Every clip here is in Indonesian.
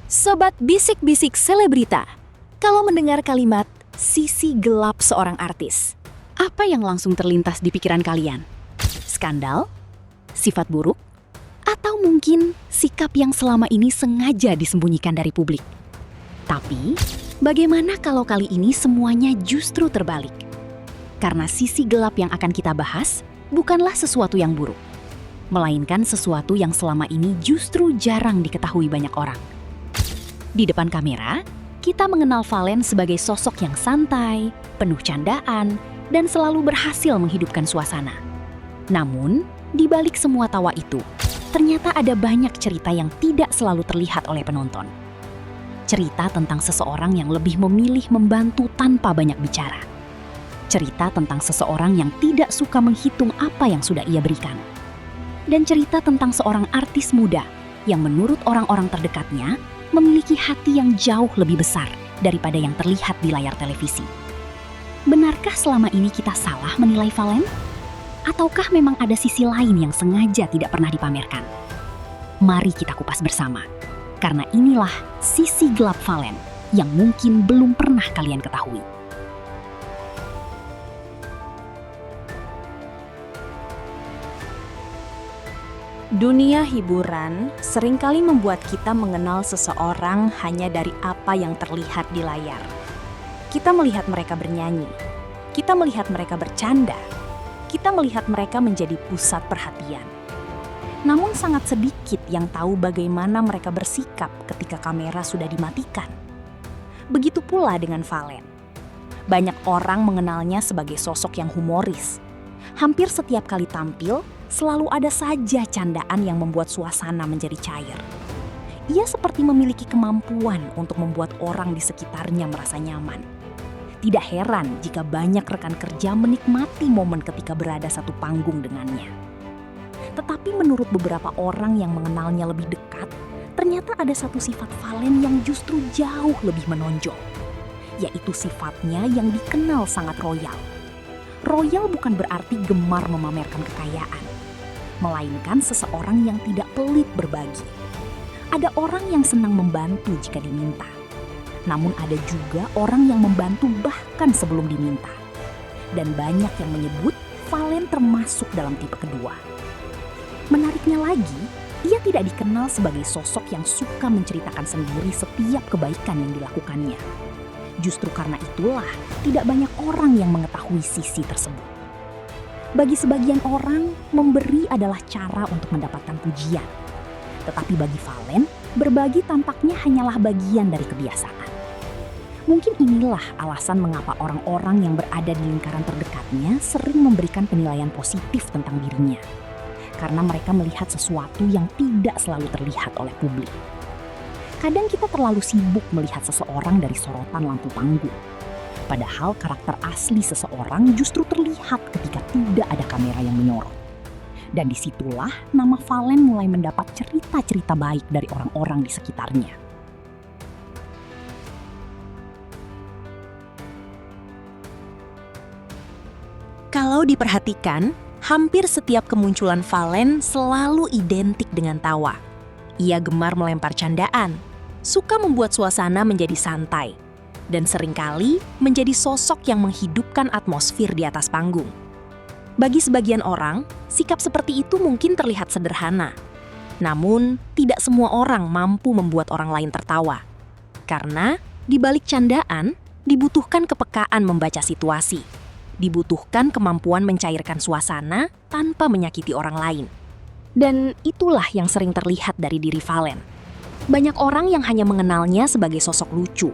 Sobat Bisik-Bisik Selebrita, kalau mendengar kalimat sisi gelap seorang artis, apa yang langsung terlintas di pikiran kalian? Skandal? Sifat buruk? Atau mungkin sikap yang selama ini sengaja disembunyikan dari publik? Tapi, bagaimana kalau kali ini semuanya justru terbalik? Karena sisi gelap yang akan kita bahas bukanlah sesuatu yang buruk, melainkan sesuatu yang selama ini justru jarang diketahui banyak orang. Di depan kamera, kita mengenal Valen sebagai sosok yang santai, penuh candaan, dan selalu berhasil menghidupkan suasana. Namun, di balik semua tawa itu, ternyata ada banyak cerita yang tidak selalu terlihat oleh penonton. Cerita tentang seseorang yang lebih memilih membantu tanpa banyak bicara. Cerita tentang seseorang yang tidak suka menghitung apa yang sudah ia berikan. Dan cerita tentang seorang artis muda yang menurut orang-orang terdekatnya memiliki hati yang jauh lebih besar daripada yang terlihat di layar televisi. Benarkah selama ini kita salah menilai Valen? Ataukah memang ada sisi lain yang sengaja tidak pernah dipamerkan? Mari kita kupas bersama, karena inilah sisi gelap Valen yang mungkin belum pernah kalian ketahui. Dunia hiburan seringkali membuat kita mengenal seseorang hanya dari apa yang terlihat di layar. Kita melihat mereka bernyanyi, kita melihat mereka bercanda, kita melihat mereka menjadi pusat perhatian. Namun sangat sedikit yang tahu bagaimana mereka bersikap ketika kamera sudah dimatikan. Begitu pula dengan Valen. Banyak orang mengenalnya sebagai sosok yang humoris. Hampir setiap kali tampil, selalu ada saja candaan yang membuat suasana menjadi cair. Ia seperti memiliki kemampuan untuk membuat orang di sekitarnya merasa nyaman. Tidak heran jika banyak rekan kerja menikmati momen ketika berada satu panggung dengannya. Tetapi menurut beberapa orang yang mengenalnya lebih dekat, ternyata ada satu sifat Valen yang justru jauh lebih menonjol, yaitu sifatnya yang dikenal sangat royal. Royal bukan berarti gemar memamerkan kekayaan, melainkan seseorang yang tidak pelit berbagi. Ada orang yang senang membantu jika diminta, namun ada juga orang yang membantu bahkan sebelum diminta. Dan banyak yang menyebut Valen termasuk dalam tipe kedua. Menariknya lagi, ia tidak dikenal sebagai sosok yang suka menceritakan sendiri setiap kebaikan yang dilakukannya. Justru karena itulah tidak banyak orang yang mengetahui sisi tersebut. Bagi sebagian orang, memberi adalah cara untuk mendapatkan pujian. Tetapi bagi Valen, berbagi tampaknya hanyalah bagian dari kebiasaan. Mungkin inilah alasan mengapa orang-orang yang berada di lingkaran terdekatnya sering memberikan penilaian positif tentang dirinya. Karena mereka melihat sesuatu yang tidak selalu terlihat oleh publik. Kadang kita terlalu sibuk melihat seseorang dari sorotan lampu panggung. Padahal karakter asli seseorang justru terlihat ketika tidak ada kamera yang menyorot. Dan disitulah nama Valen mulai mendapat cerita-cerita baik dari orang-orang di sekitarnya. Kalau diperhatikan, hampir setiap kemunculan Valen selalu identik dengan tawa. Ia gemar melempar candaan, suka membuat suasana menjadi santai, dan seringkali menjadi sosok yang menghidupkan atmosfer di atas panggung. Bagi sebagian orang, sikap seperti itu mungkin terlihat sederhana. Namun, tidak semua orang mampu membuat orang lain tertawa. Karena, di balik candaan, dibutuhkan kepekaan membaca situasi. Dibutuhkan kemampuan mencairkan suasana tanpa menyakiti orang lain. Dan itulah yang sering terlihat dari diri Valen. Banyak orang yang hanya mengenalnya sebagai sosok lucu.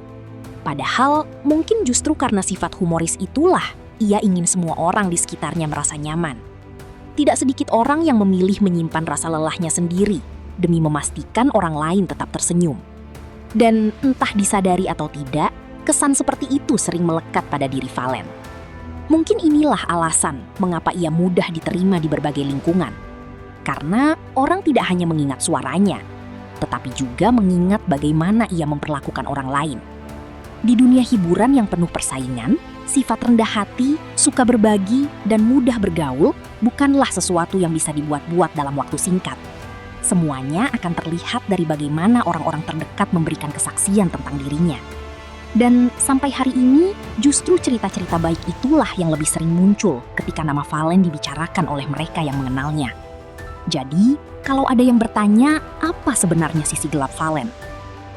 Padahal mungkin justru karena sifat humoris itulah ia ingin semua orang di sekitarnya merasa nyaman. Tidak sedikit orang yang memilih menyimpan rasa lelahnya sendiri demi memastikan orang lain tetap tersenyum. Dan entah disadari atau tidak, kesan seperti itu sering melekat pada diri Valen. Mungkin inilah alasan mengapa ia mudah diterima di berbagai lingkungan. Karena orang tidak hanya mengingat suaranya, tetapi juga mengingat bagaimana ia memperlakukan orang lain. Di dunia hiburan yang penuh persaingan, sifat rendah hati, suka berbagi, dan mudah bergaul bukanlah sesuatu yang bisa dibuat-buat dalam waktu singkat. Semuanya akan terlihat dari bagaimana orang-orang terdekat memberikan kesaksian tentang dirinya. Dan sampai hari ini, justru cerita-cerita baik itulah yang lebih sering muncul ketika nama Valen dibicarakan oleh mereka yang mengenalnya. Jadi, kalau ada yang bertanya apa sebenarnya sisi gelap Valen,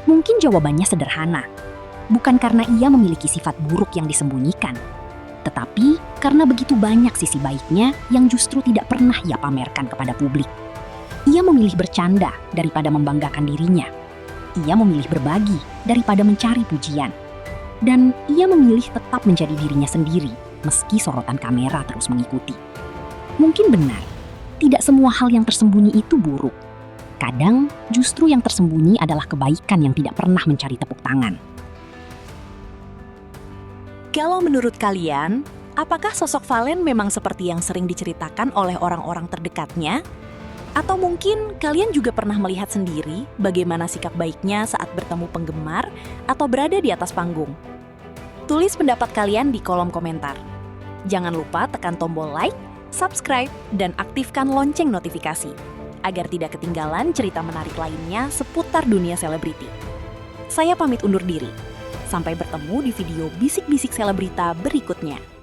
mungkin jawabannya sederhana. Bukan karena ia memiliki sifat buruk yang disembunyikan, tetapi karena begitu banyak sisi baiknya yang justru tidak pernah ia pamerkan kepada publik. Ia memilih bercanda daripada membanggakan dirinya. Ia memilih berbagi daripada mencari pujian. Dan ia memilih tetap menjadi dirinya sendiri meski sorotan kamera terus mengikuti. Mungkin benar, tidak semua hal yang tersembunyi itu buruk. Kadang justru yang tersembunyi adalah kebaikan yang tidak pernah mencari tepuk tangan. Kalau menurut kalian, apakah sosok Valen memang seperti yang sering diceritakan oleh orang-orang terdekatnya? Atau mungkin kalian juga pernah melihat sendiri bagaimana sikap baiknya saat bertemu penggemar atau berada di atas panggung? Tulis pendapat kalian di kolom komentar. Jangan lupa tekan tombol like, subscribe, dan aktifkan lonceng notifikasi agar tidak ketinggalan cerita menarik lainnya seputar dunia selebriti. Saya pamit undur diri. Sampai bertemu di video Bisik-Bisik Selebrita berikutnya.